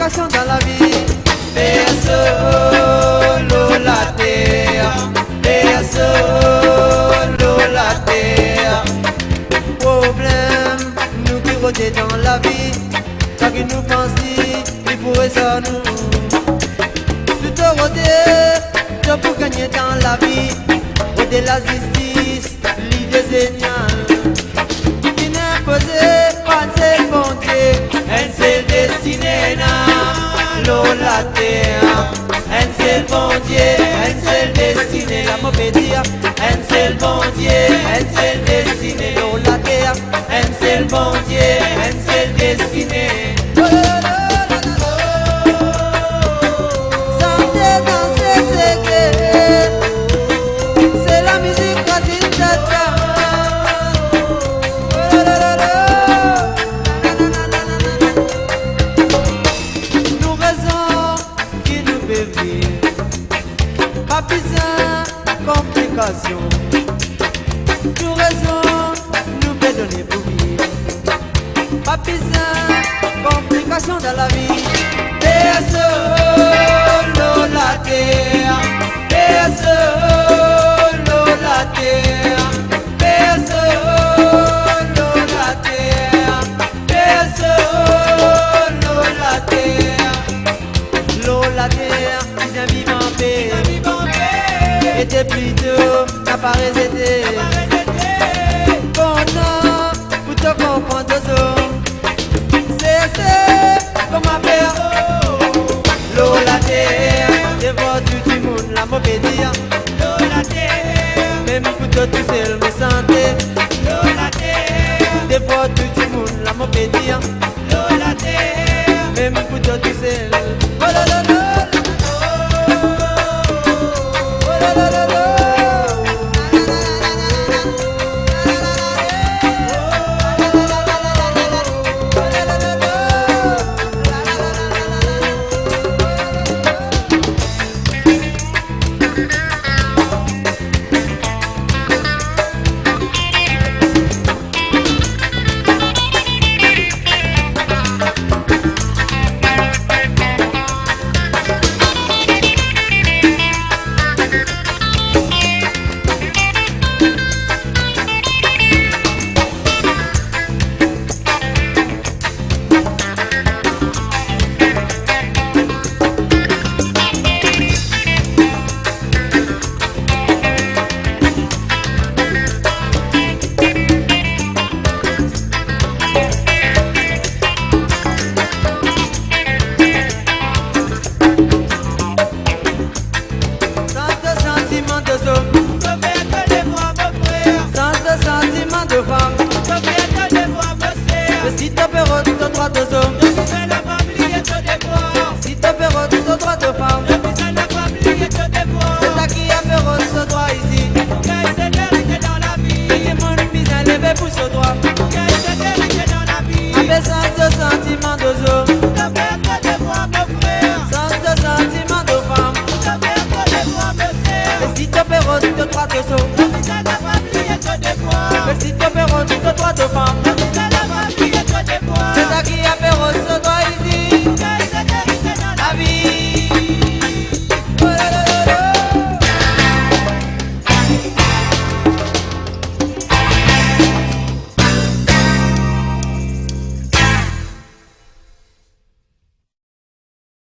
complications dans la vie. PSO, l'eau, la terre. PSO, l'eau, la terre. Problème, nous qui rôdons dans la vie. Tant que nous pensons, il pourrait ça nous. Tout rôder, tout pour gagner dans la vie. Rôder la justice, l'idée géniale. Qui n'est posé, pas c'est bon Dieu. Un seul destiné, l'eau, la terre. Un seul bon Dieu, un seul destiné, la mauvaise dire. Un seul bon Dieu, un seul destiné, l'eau, la terre. Un seul bon Dieu, un seul destiné. Santé dans ses secrets, c'est la musique facile d'atteindre. Nous raisons qui nous fait vivre, pas besoin de complications. Nous raisons nous fait donner pour vivre, pas besoin de complications dans la vie. PSO, l'eau, la terre. PSO, l'eau, la terre. PSO, l'eau, la terre. PSO, l'eau, la terre. L'eau, la terre, ils aiment vivre en paix. Et depuis tôt, n'a pas résidé. Pendant, pour te comprendre aux hommes. C'est comment faire. L'eau, la terre, devant tout le monde, la mauvaise dire. L'eau, la terre, même pour toi tout seul me sentais. L'eau, la terre, devant tout le monde, la mauvaise dire. L'eau, la terre, même pour toi tout seul. Oh là là là. Oh là là là là. Si t'as peur de ton droit de homme, si t'as peur de ton droit de femme, c'est ta qui a peur de ce droit ici. Et les monde mis à lever pour ce droit. Avec sans de sentiments de